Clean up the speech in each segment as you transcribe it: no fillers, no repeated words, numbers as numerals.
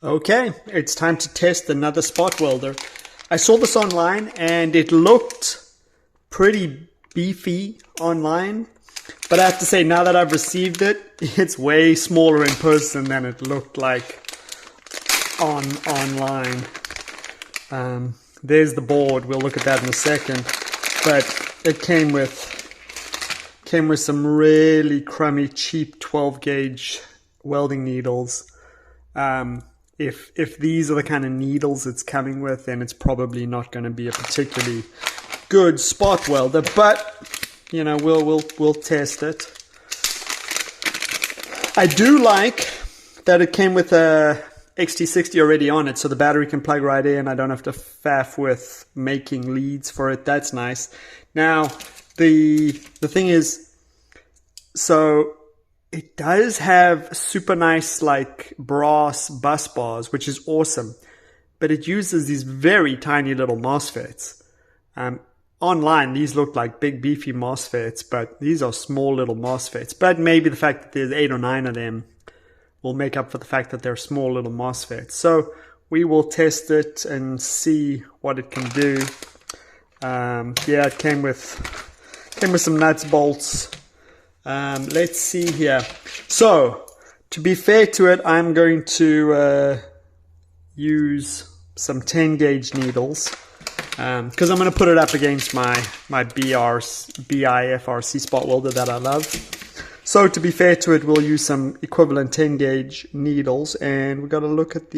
Okay, it's time to test another spot welder. I saw this online and it looked pretty beefy online, but I have to say now that I've received it, it's way smaller in person than it looked like online. There's the board, we'll look at that in a second, but it came with some really crummy cheap 12 gauge welding needles. If these are the kind of needles it's coming with, then it's probably not going to be a particularly good spot welder, but you know, we'll test it. I do like that it came with a XT60 already on it, so the battery can plug right in. I don't have to faff with making leads for it. That's nice. Now the thing is, so it does have super nice like brass bus bars, which is awesome, but it uses these very tiny little MOSFETs. Online, these look like big beefy MOSFETs, but these are small little MOSFETs. But maybe the fact that there's 8 or 9 of them will make up for the fact that they're small little MOSFETs. So we will test it and see what it can do. Yeah, it came with some nuts, bolts. Let's see here. So, to be fair to it, I'm going to use some 10 gauge needles because I'm going to put it up against my BIFRC spot welder that I love. So, to be fair to it, we'll use some equivalent 10 gauge needles, and we've got to look at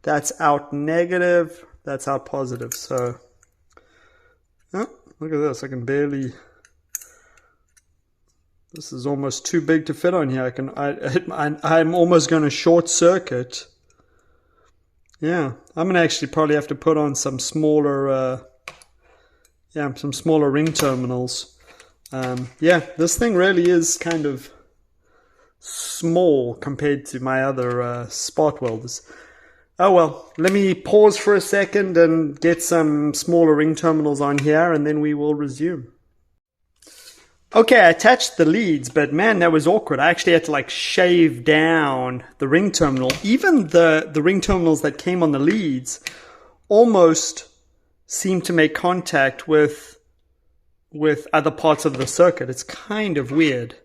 that's out negative, that's out positive. So, oh, look at this, I can barely... This is almost too big to fit on here. I'm almost going to short circuit. Yeah, I'm going to actually probably have to put on some smaller, some smaller ring terminals. Yeah, this thing really is kind of small compared to my other spot welders. Oh well, let me pause for a second and get some smaller ring terminals on here, and then we will resume. Okay, I attached the leads, but man, that was awkward. I actually had to like shave down the ring terminal. Even the ring terminals that came on the leads almost seemed to make contact with other parts of the circuit. It's kind of weird.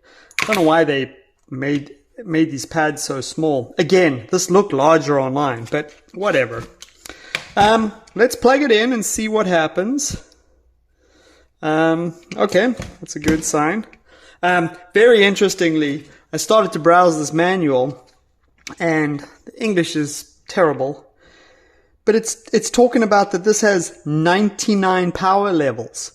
I don't know why they made these pads so small. Again, this looked larger online, but whatever. Let's plug it in and see what happens. Okay, that's a good sign. Very interestingly, I started to browse this manual, and the English is terrible, but it's talking about that this has 99 power levels.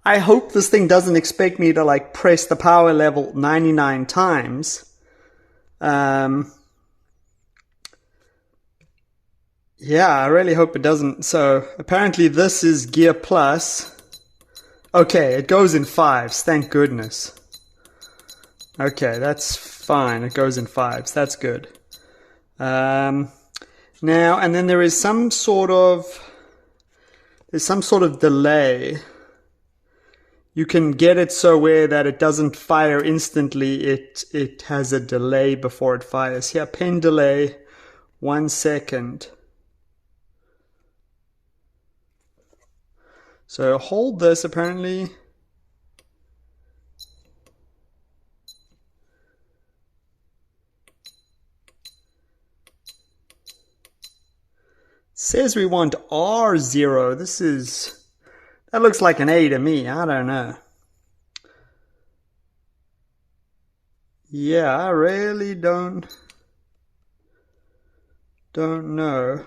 I hope this thing doesn't expect me to like press the power level 99 times. Yeah, I really hope it doesn't. So apparently this is gear plus. Okay, it goes in 5s, thank goodness. Okay, that's fine, it goes in 5s, that's good. Now, and then there is some sort of delay. You can get it so where that it doesn't fire instantly, it has a delay before it fires. Here, pen delay, 1 second. So hold this apparently. Says we want R0. That looks like an A to me. I don't know. Yeah, I really don't know.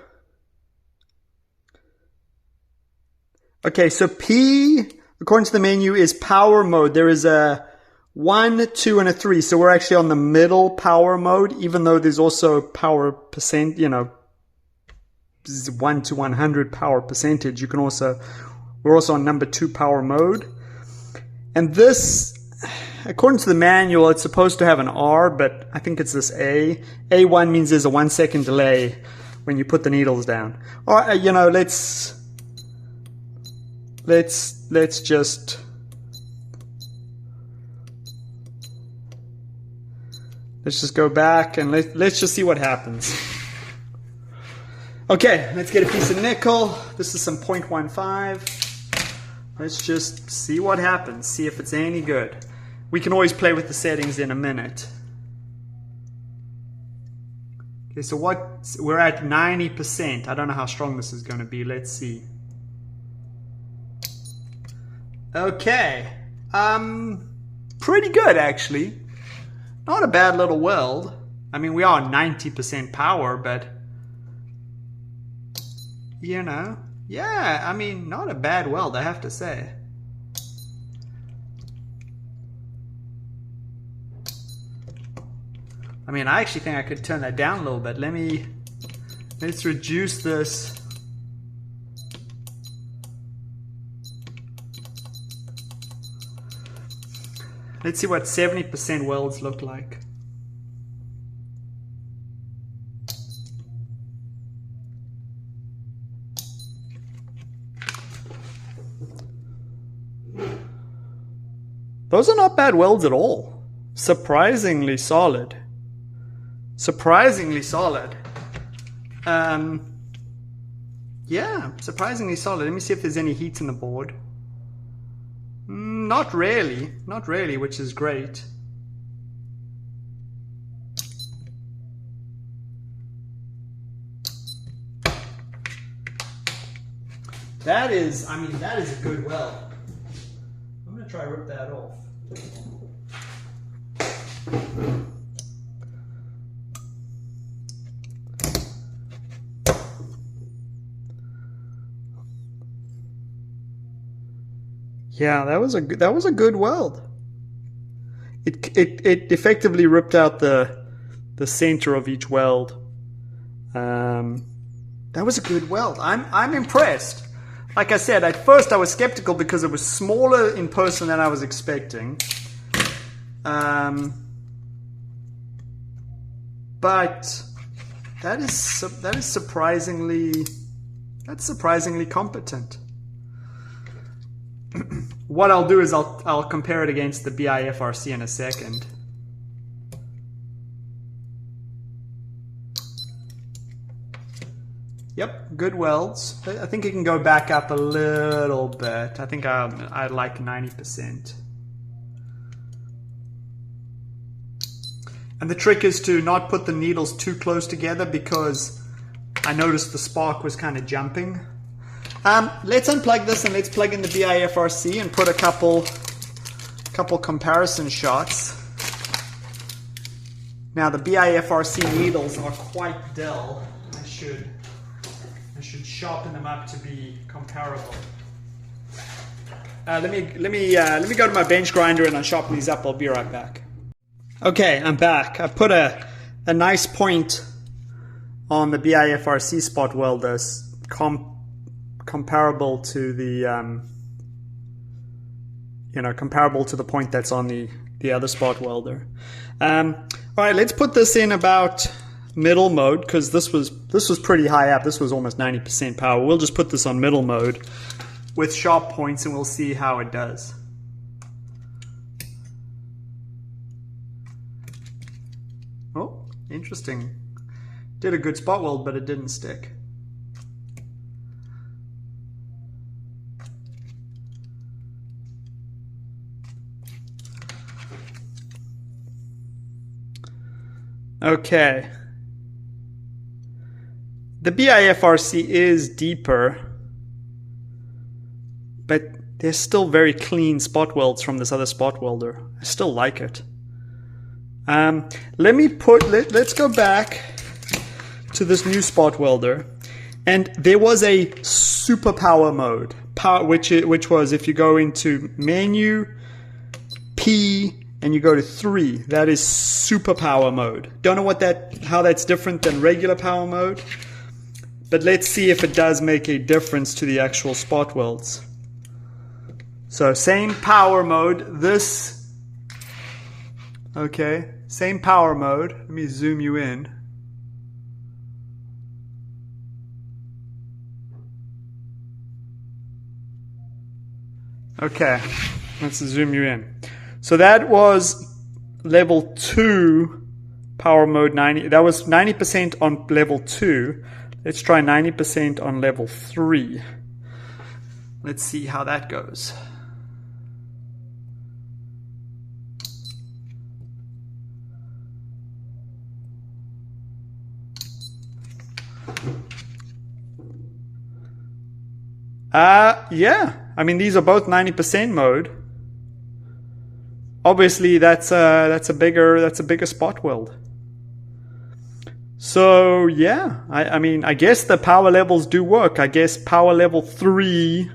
Okay, so P, according to the menu, is power mode. There is a 1, 2, and a 3. So we're actually on the middle power mode, even though there's also power percent, you know, 1 to 100 power percentage. We're also on number 2 power mode. And this, according to the manual, it's supposed to have an R, but I think it's this A. A1 means there's a 1 second delay when you put the needles down. Or, you know, let's just go back and let's just see what happens. Okay, let's get a piece of nickel. This is some 0.15. Let's just see what happens, see if it's any good. We can always play with the settings in a minute. Okay, so we're at 90%. I don't know how strong this is going to be. Let's see. Okay, pretty good actually. Not a bad little weld. I mean, we are 90% power, but you know, yeah, I mean, not a bad weld, I have to say. I mean, I actually think I could turn that down a little bit. Let's reduce this. Let's see what 70% welds look like. Those are not bad welds at all. Surprisingly solid. Surprisingly solid. Yeah, surprisingly solid. Let me see if there's any heat in the board. Not really. Not really, which is great. That is, I mean, that is a good weld. I'm going to try to rip that off. Yeah, that was a good weld. It effectively ripped out the center of each weld. That was a good weld. I'm impressed. Like I said, at first I was skeptical because it was smaller in person than I was expecting. But that is surprisingly competent. What I'll do is I'll compare it against the BIFRC in a second. Yep, good welds. I think it can go back up a little bit. I think I like 90%. And the trick is to not put the needles too close together because I noticed the spark was kind of jumping. Let's unplug this and let's plug in the BIFRC and put a couple comparison shots. Now the BIFRC needles are quite dull. I should sharpen them up to be comparable. Let me go to my bench grinder and I'll sharpen these up. I'll be right back. Okay, I'm back. I put a nice point on the BIFRC spot welder, comparable to the comparable to the point that's on the other spot welder. All right, let's put this in about middle mode because this was pretty high up. This was almost 90% power. We'll just put this on middle mode with sharp points and we'll see how it does. Oh, interesting. Did a good spot weld, but it didn't stick. Okay. The BIFRC is deeper, but there's still very clean spot welds from this other spot welder. I still like it. Let's go back to this new spot welder, and there was a super power mode, which was if you go into menu, P, and you go to 3, that is super power mode. Don't know how that's different than regular power mode, but let's see if it does make a difference to the actual spot welds. So same power mode, okay, same power mode. Let me zoom you in. Okay, let's zoom you in. So that was level 2 power mode 90. That was 90% on level 2. Let's try 90% on level 3. Let's see how that goes. Yeah, I mean, these are both 90% mode. Obviously, that's a bigger spot weld. So yeah, I mean, I guess the power levels do work. I guess power level 3,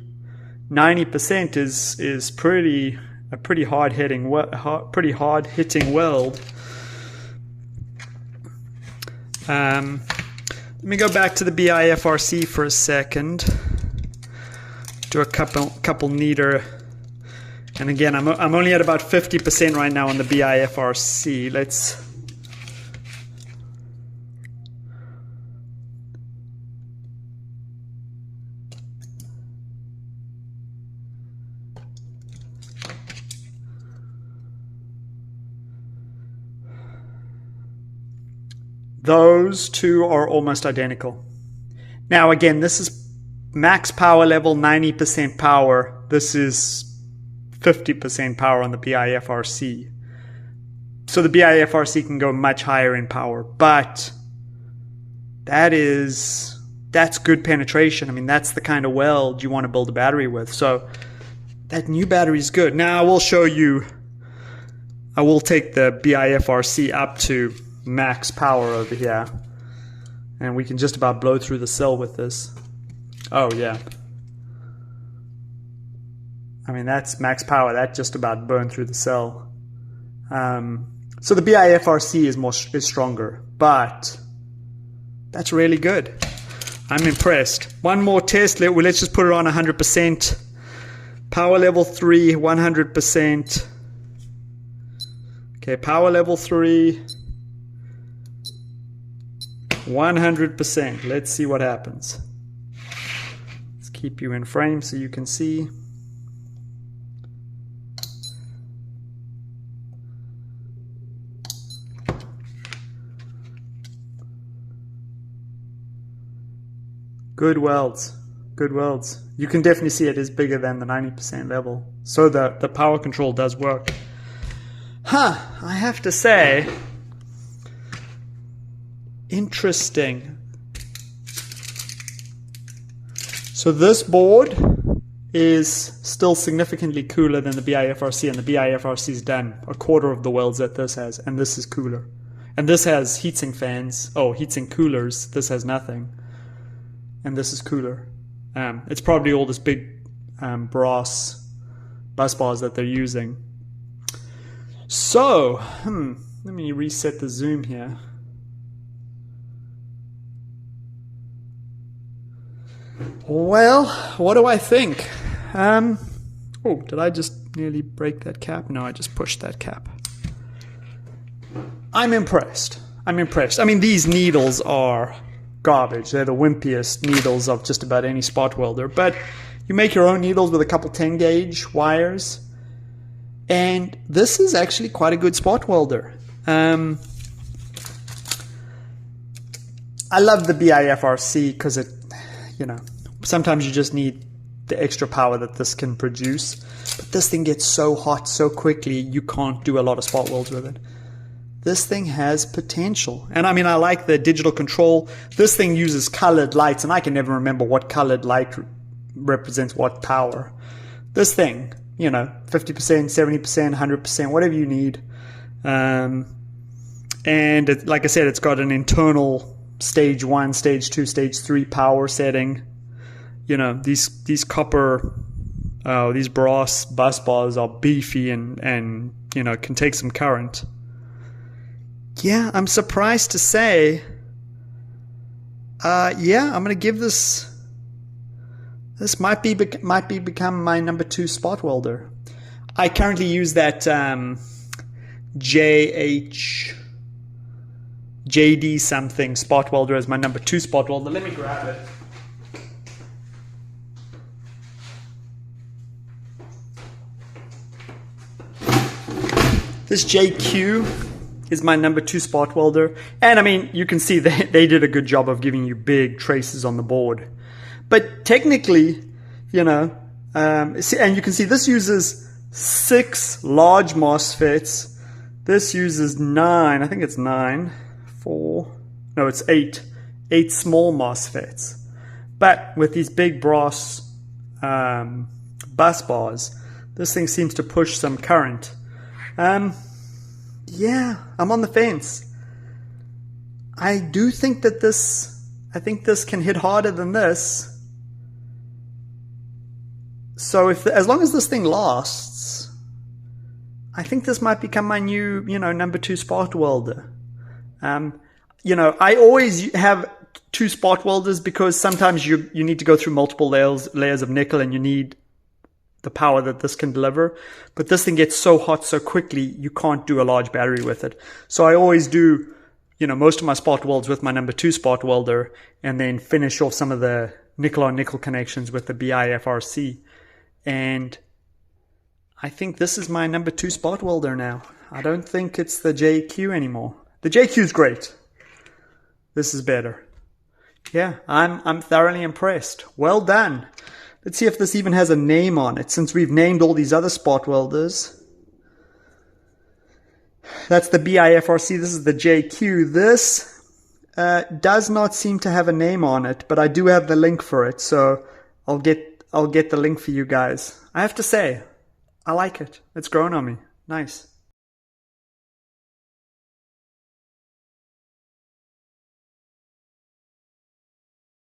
90% is a pretty hard hitting weld. Let me go back to the BIFRC for a second. Do a couple neater, and again, I'm only at about 50% right now on the BIFRC. Let's those two are almost identical. Now again, this is max power level, 90% power. This is 50% power on the BIFRC. So the BIFRC can go much higher in power, but that's good penetration. I mean, that's the kind of weld you want to build a battery with. So that new battery is good. Now I will show you, I will take the BIFRC up to max power over here, and we can just about blow through the cell with this. Oh yeah, I mean, that's max power. That just about burned through the cell. So the BIFRC is stronger, but that's really good. I'm impressed. One more test. Let's just put it on 100%. Power level 3, 100%. Okay, power level 3, 100%. Let's see what happens. Keep you in frame so you can see. Good welds. Good welds. You can definitely see it is bigger than the 90% level. So the power control does work. I have to say, interesting. So this board is still significantly cooler than the BIFRC, and the BIFRC's done a quarter of the welds that this has, and this is cooler. And this has heatsink fans, heatsink coolers. This has nothing. And this is cooler. It's probably all this big brass bus bars that they're using. So, let me reset the zoom here. Well, what do I think? Oh, did I just nearly break that cap? No, I just pushed that cap. I'm impressed. I'm impressed. I mean, these needles are garbage. They're the wimpiest needles of just about any spot welder. But you make your own needles with a couple 10 gauge wires. And this is actually quite a good spot welder. I love the BIFRC because it, sometimes you just need the extra power that this can produce. But this thing gets so hot so quickly, you can't do a lot of spot welds with it. This thing has potential. And I mean, I like the digital control. This thing uses colored lights, and I can never remember what colored light represents what power. This thing, 50%, 70%, 100%, whatever you need. And like I said, it's got an internal stage 1, stage 2, stage 3 power setting. These copper, these brass bus bars are beefy and can take some current. Yeah, I'm surprised to say. I'm gonna give this. This might become my number 2 spot welder. I currently use that JD something spot welder as my number 2 spot welder. Let me grab it. This JQ is my number 2 spot welder. And I mean, you can see they did a good job of giving you big traces on the board. But technically, you know, and you can see this uses 6 large MOSFETs. This uses 9, I think it's 9, 4, no, it's 8 small MOSFETs. But with these big brass bus bars, this thing seems to push some current. Yeah, I'm on the fence. I do think that this can hit harder than this. So as long as this thing lasts, I think this might become my new, you know, number 2 spot welder. You know, I always have 2 spot welders because sometimes you need to go through multiple layers of nickel and you need the power that this can deliver. But this thing gets so hot so quickly, you can't do a large battery with it. So I always do, you know, most of my spot welds with my number 2 spot welder and then finish off some of the nickel on nickel connections with the BIFRC. And I think this is my number 2 spot welder now. I don't think it's the JQ anymore. The JQ is great. This is better. Yeah, I'm thoroughly impressed. Well done. Let's see if this even has a name on it, since we've named all these other spot welders. That's the BIFRC. This is the JQ. This does not seem to have a name on it, but I do have the link for it, so I'll get the link for you guys. I have to say, I like it. It's grown on me. Nice.